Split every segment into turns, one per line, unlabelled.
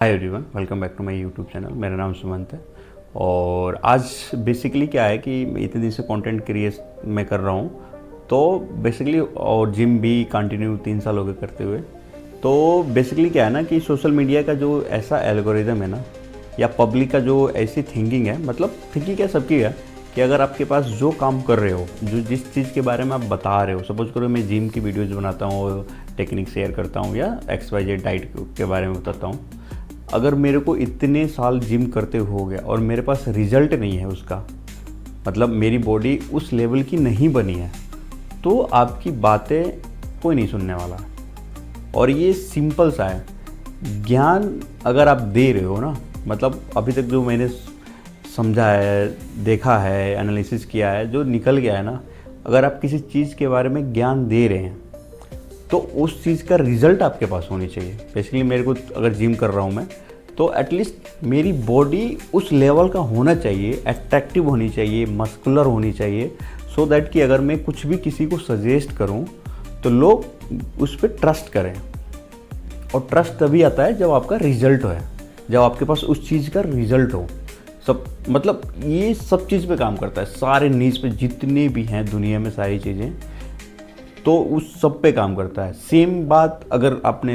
Hi everyone, welcome back to my YouTube channel. मेरा नाम सुमंत है और आज बेसिकली क्या है कि इतने दिन से कंटेंट क्रिएट मैं कर रहा हूँ। तो बेसिकली और जिम भी कंटिन्यू 3 साल हो गए करते हुए। तो बेसिकली क्या है ना कि सोशल मीडिया का जो ऐसा एल्गोरिदम है ना, या पब्लिक का जो ऐसी थिंकिंग है, मतलब थिंकिंग क्या सबकी है कि अगर आपके पास जो काम कर रहे हो, जो जिस चीज़ के बारे में आप बता रहे हो, सपोज करो मैं जिम की वीडियोज़ बनाता हूँ, टेक्निक शेयर करता हूँ या XYZ डाइट के बारे में बताता हूँ। अगर मेरे को इतने साल जिम करते हो गया और मेरे पास रिजल्ट नहीं है उसका, मतलब मेरी बॉडी उस लेवल की नहीं बनी है, तो आपकी बातें कोई नहीं सुनने वाला। और ये सिंपल सा है, ज्ञान अगर आप दे रहे हो ना, मतलब अभी तक जो मैंने समझा है, देखा है, एनालिसिस किया है, जो निकल गया है ना, अगर आप किसी चीज़ के बारे में ज्ञान दे रहे हैं तो उस चीज़ का रिज़ल्ट आपके पास होनी चाहिए। बेसिकली मेरे को अगर जिम कर रहा हूँ मैं, तो एटलीस्ट मेरी बॉडी उस लेवल का होना चाहिए, अट्रैक्टिव होनी चाहिए, मस्कुलर होनी चाहिए, सो दैट कि अगर मैं कुछ भी किसी को सजेस्ट करूँ तो लोग उस पर ट्रस्ट करें। और ट्रस्ट तभी आता है जब आपका रिज़ल्ट है, जब आपके पास उस चीज़ का रिज़ल्ट हो। सब मतलब ये सब चीज़ पे काम करता है, सारे नीज पे जितने भी हैं दुनिया में सारी चीज़ें, तो उस सब पे काम करता है। सेम बात अगर आपने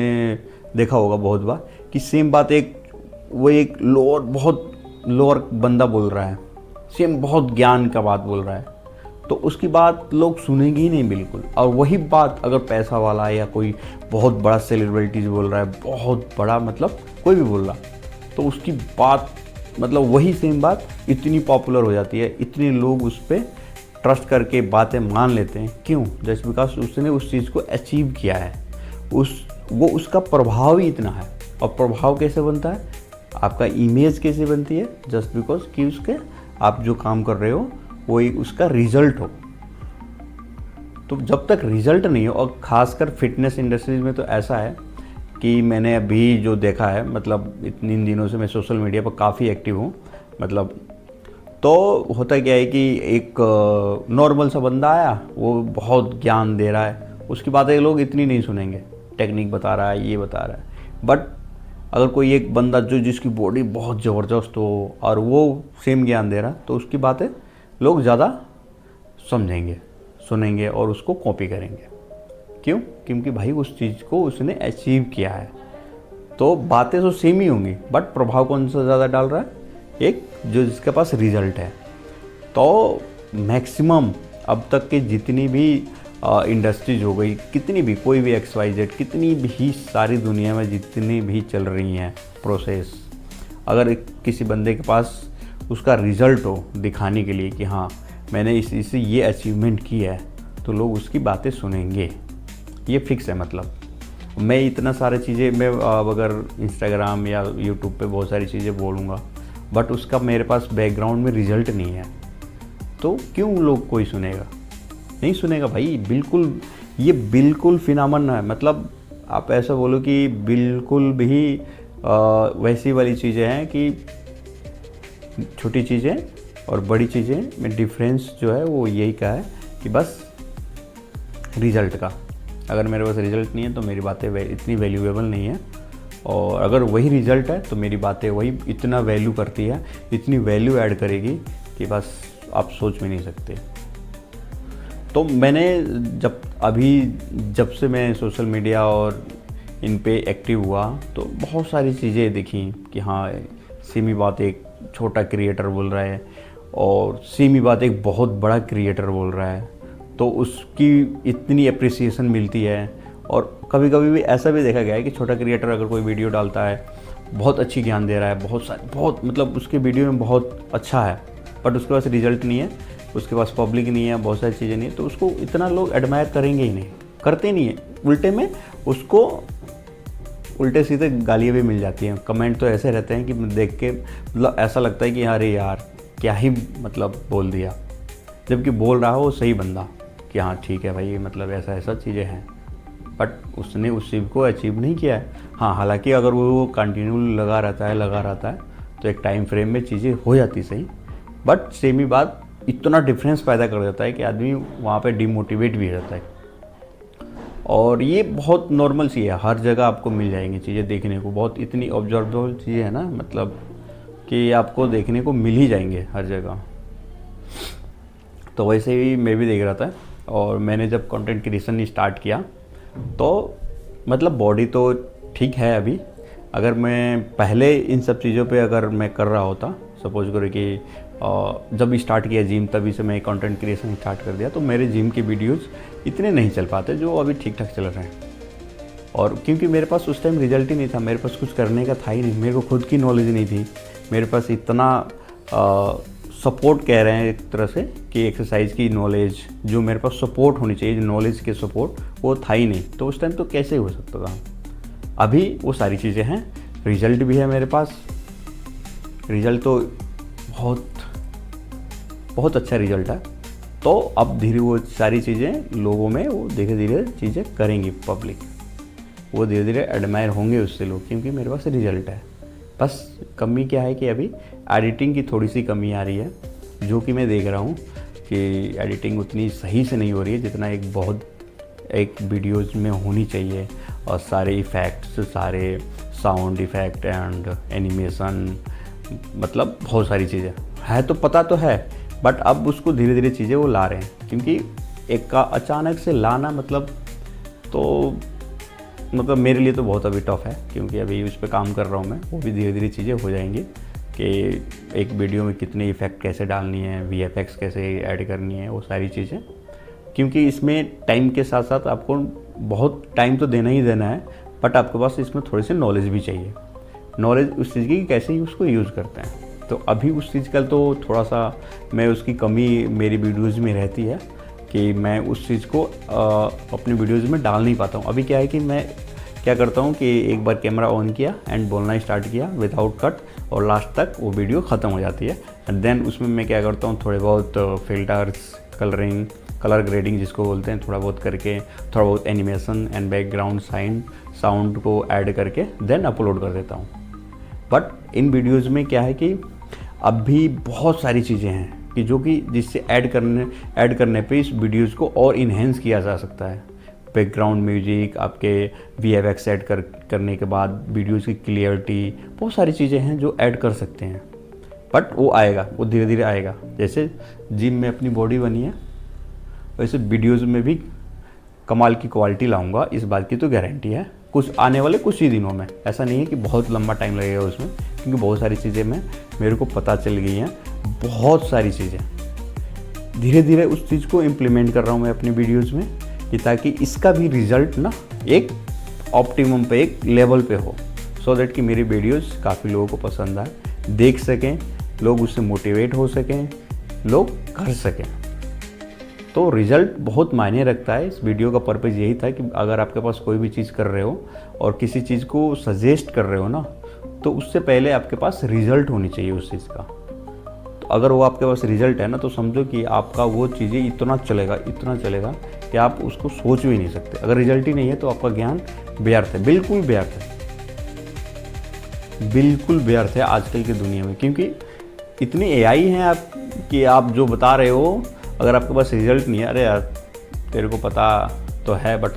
देखा होगा बहुत बार कि सेम बात एक लोअर, बहुत लोअर बंदा बोल रहा है, सेम बहुत ज्ञान का बात बोल रहा है, तो उसकी बात लोग सुनेंगे ही नहीं बिल्कुल। और वही बात अगर पैसा वाला या कोई बहुत बड़ा सेलिब्रिटीज बोल रहा है, बहुत बड़ा मतलब कोई भी बोल रहा, तो उसकी बात मतलब वही सेम बात इतनी पॉपुलर हो जाती है, इतने लोग उस पर ट्रस्ट करके बातें मान लेते हैं। क्यों? जस्ट बिकॉज उसने उस चीज़ को अचीव किया है, वो उसका प्रभाव ही इतना है। और प्रभाव कैसे बनता है, आपका इमेज कैसे बनती है, जस्ट बिकॉज कि उसके आप जो काम कर रहे हो वो एक उसका रिजल्ट हो। तो जब तक रिजल्ट नहीं हो, और ख़ासकर फिटनेस इंडस्ट्रीज में तो ऐसा है कि मैंने अभी जो देखा है, मतलब इतने दिनों से मैं सोशल मीडिया पर काफ़ी एक्टिव हूँ, मतलब तो होता क्या है कि एक नॉर्मल सा बंदा आया, वो बहुत ज्ञान दे रहा है, उसकी बातें लोग इतनी नहीं सुनेंगे, टेक्निक बता रहा है, ये बता रहा है। बट अगर कोई एक बंदा जो जिसकी बॉडी बहुत ज़बरदस्त हो और वो सेम ज्ञान दे रहा, तो उसकी बातें लोग ज़्यादा समझेंगे, सुनेंगे और उसको कॉपी करेंगे। क्यों? क्योंकि भाई उस चीज़ को उसने अचीव किया है। तो बातें तो सेम ही होंगी, बट प्रभाव कौन सा ज़्यादा डाल रहा है, एक जो जिसके पास रिजल्ट है। तो मैक्सिमम अब तक के जितनी भी इंडस्ट्रीज हो गई, कितनी भी, कोई भी XYZ, कितनी भी सारी दुनिया में जितनी भी चल रही हैं प्रोसेस, अगर किसी बंदे के पास उसका रिज़ल्ट हो दिखाने के लिए कि हाँ मैंने इसे ये अचीवमेंट किया है, तो लोग उसकी बातें सुनेंगे, ये फिक्स है। मतलब मैं इतना सारी चीज़ें, मैं अगर इंस्टाग्राम या यूट्यूब पे बहुत सारी चीज़ें बोलूँगा, बट उसका मेरे पास बैकग्राउंड में रिजल्ट नहीं है, तो क्यों लोग कोई सुनेगा? नहीं सुनेगा भाई, बिल्कुल। ये बिल्कुल फिनोमेना है। मतलब आप ऐसा बोलो कि बिल्कुल भी वैसी वाली चीज़ें हैं कि छोटी चीज़ें और बड़ी चीज़ें में डिफरेंस जो है वो यही का है कि बस रिज़ल्ट का। अगर मेरे पास रिज़ल्ट नहीं है तो मेरी बातें इतनी वैल्यूएबल नहीं है, और अगर वही रिज़ल्ट है तो मेरी बातें वही इतना वैल्यू करती है, इतनी वैल्यू ऐड करेगी कि बस आप सोच भी नहीं सकते। तो मैंने जब से मैं सोशल मीडिया और इन पे एक्टिव हुआ, तो बहुत सारी चीज़ें देखी कि हाँ सेम ही बात एक छोटा क्रिएटर बोल रहा है और सेम ही बात एक बहुत बड़ा क्रिएटर बोल रहा है, तो उसकी इतनी अप्रिसिएशन मिलती है। और कभी कभी भी ऐसा भी देखा गया है कि छोटा क्रिएटर अगर कोई वीडियो डालता है, बहुत अच्छी ज्ञान दे रहा है, बहुत मतलब उसके वीडियो में बहुत अच्छा है, बट उसके पास रिजल्ट नहीं है, उसके पास पब्लिक नहीं है, बहुत सारी चीज़ें नहीं है, तो उसको इतना लोग एडमायर करेंगे ही नहीं, करते नहीं है। उल्टे में उसको उल्टे सीधे गालियाँ भी मिल जाती हैं, कमेंट तो ऐसे रहते हैं कि देख के मतलब ऐसा लगता है कि अरे यार क्या ही मतलब बोल दिया, जबकि बोल रहा हो सही बंदा कि हाँ ठीक है भाई, मतलब ऐसा ऐसा चीज़ें हैं, बट उसने उस चीज़ को अचीव नहीं किया है। हाँ, हालांकि अगर वो कंटिन्यू लगा रहता है तो एक टाइम फ्रेम में चीज़ें हो जाती सही, बट सेम ही बात इतना डिफरेंस पैदा कर देता है कि आदमी वहाँ पे डिमोटिवेट भी हो जाता है। और ये बहुत नॉर्मल सी है, हर जगह आपको मिल जाएंगी चीज़ें देखने को, बहुत इतनी ऑब्जर्वेबल चीज़ें है ना, मतलब कि आपको देखने को मिल ही जाएंगे हर जगह। तो वैसे ही मैं भी देख रहा था, और मैंने जब कंटेंट क्रिएशन स्टार्ट किया तो मतलब बॉडी तो ठीक है अभी। अगर मैं पहले इन सब चीज़ों पे अगर मैं कर रहा होता, सपोज करो कि जब स्टार्ट किया जिम तभी से मैं कंटेंट क्रिएशन स्टार्ट कर दिया, तो मेरे जिम के वीडियोस इतने नहीं चल पाते जो अभी ठीक ठाक चल रहे हैं। और क्योंकि मेरे पास उस टाइम रिजल्ट ही नहीं था, मेरे पास कुछ करने का था ही नहीं, मेरे को खुद की नॉलेज नहीं थी, मेरे पास इतना सपोर्ट कह रहे हैं एक तरह से कि एक्सरसाइज की नॉलेज जो मेरे पास सपोर्ट होनी चाहिए, जो नॉलेज के सपोर्ट वो था ही नहीं। तो उस टाइम तो कैसे हो सकता था। अभी वो सारी चीज़ें हैं, रिज़ल्ट भी है मेरे पास, रिज़ल्ट तो बहुत अच्छा रिज़ल्ट है। तो अब धीरे वो सारी चीज़ें लोगों में वो धीरे धीरे चीज़ें करेंगी, पब्लिक वो धीरे धीरे एडमायर होंगे उससे लोग, क्योंकि मेरे पास रिज़ल्ट है। बस कमी क्या है कि अभी एडिटिंग की थोड़ी सी कमी आ रही है, जो कि मैं देख रहा हूँ कि एडिटिंग उतनी सही से नहीं हो रही है जितना एक वीडियोज़ में होनी चाहिए। और सारे इफ़ेक्ट्स, सारे साउंड इफ़ेक्ट एंड एनिमेशन, मतलब बहुत सारी चीज़ें है, तो पता तो है, बट अब उसको धीरे धीरे चीज़ें वो ला रहे हैं। क्योंकि एक का अचानक से लाना मतलब मेरे लिए तो बहुत अभी टफ है, क्योंकि अभी उस पर काम कर रहा हूँ मैं। वो भी धीरे धीरे चीज़ें हो जाएंगी कि एक वीडियो में कितने इफ़ेक्ट कैसे डालनी है, VFX कैसे ऐड करनी है, वो सारी चीज़ें। क्योंकि इसमें टाइम के साथ साथ आपको बहुत टाइम तो देना ही देना है, बट आपके पास इसमें थोड़ी सी नॉलेज भी चाहिए, नॉलेज उस चीज़ की कैसे ही उसको यूज़ करते हैं। तो अभी उस चीज़ का तो थोड़ा सा मैं उसकी कमी मेरी वीडियोज़ में रहती है कि मैं उस चीज़ को अपनी वीडियोज़ में डाल नहीं पाता हूँ। अभी क्या है कि मैं क्या करता हूँ कि एक बार कैमरा ऑन किया एंड बोलना स्टार्ट किया विदाउट कट, और लास्ट तक वो वीडियो ख़त्म हो जाती है। एंड देन उसमें मैं क्या करता हूँ, थोड़े बहुत फिल्टर्स, कलर ग्रेडिंग जिसको बोलते हैं, थोड़ा बहुत करके, थोड़ा बहुत एनिमेशन एंड बैकग्राउंड साउंड को ऐड करके देन अपलोड कर देता हूँ। बट इन वीडियोज़ में क्या है कि अब भी बहुत सारी चीज़ें हैं कि जो कि जिससे ऐड करने पे इस वीडियोज़ को और इन्हेंस किया जा सकता है। बैकग्राउंड म्यूजिक, आपके VFX ऐड करने के बाद वीडियोज़ की क्लियरिटी, बहुत सारी चीज़ें हैं जो ऐड कर सकते हैं। बट वो आएगा, वो धीरे धीरे आएगा। जैसे जिम में अपनी बॉडी बनी है, वैसे वीडियोज़ में भी कमाल की क्वालिटी लाऊंगा, इस बात की तो गारंटी है। कुछ आने वाले कुछ ही दिनों में, ऐसा नहीं है कि बहुत लंबा टाइम लगेगा उसमें, क्योंकि बहुत सारी चीज़ें मेरे को पता चल गई हैं, बहुत सारी चीज़ें। धीरे धीरे उस चीज़ को इम्प्लीमेंट कर रहा हूँ मैं अपनी वीडियोज़ में, कि ताकि इसका भी रिज़ल्ट ना एक ऑप्टिमम पे, एक लेवल पे हो, सो दैट कि मेरी वीडियोज़ काफ़ी लोगों को पसंद आए, देख सकें लोग, उससे मोटिवेट हो सकें, लोग कर सकें। तो रिज़ल्ट बहुत मायने रखता है। इस वीडियो का पर्पज़ यही था कि अगर आपके पास कोई भी चीज़ कर रहे हो और किसी चीज़ को सजेस्ट कर रहे हो ना, तो उससे पहले आपके पास रिज़ल्ट होनी चाहिए उस चीज़ का। तो अगर वो आपके पास रिज़ल्ट है ना, तो समझो कि आपका वो चीज़ें इतना चलेगा कि आप उसको सोच भी नहीं सकते। अगर रिज़ल्ट ही नहीं है तो आपका ज्ञान व्यर्थ है, बिल्कुल व्यर्थ है आजकल की दुनिया में। क्योंकि इतनी AI हैं आप कि आप जो बता रहे हो, अगर आपके पास रिज़ल्ट नहीं है, अरे यार तेरे को पता तो है बट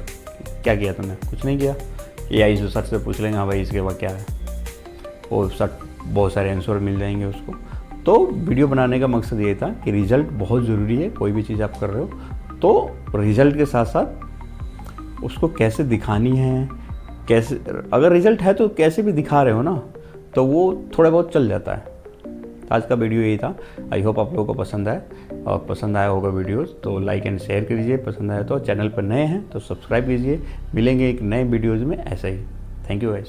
क्या किया तुमने, कुछ नहीं किया। AI से सर से पूछ लेंगे, हाँ भाई इसके बाद क्या है, वो सर बहुत सारे आंसर मिल जाएंगे उसको। तो वीडियो बनाने का मकसद ये था कि रिज़ल्ट बहुत ज़रूरी है, कोई भी चीज़ आप कर रहे हो तो रिज़ल्ट के साथ साथ उसको कैसे दिखानी है, कैसे, अगर रिज़ल्ट है तो कैसे भी दिखा रहे हो ना, तो वो थोड़ा बहुत चल जाता है। आज का वीडियो यही था। आई होप आप लोगों को पसंद आए, और पसंद आया होगा वीडियोस तो लाइक एंड शेयर कीजिए, पसंद आया तो चैनल पर नए हैं तो सब्सक्राइब कीजिए। मिलेंगे एक नए वीडियोज़ में ऐसा ही। Thank you guys.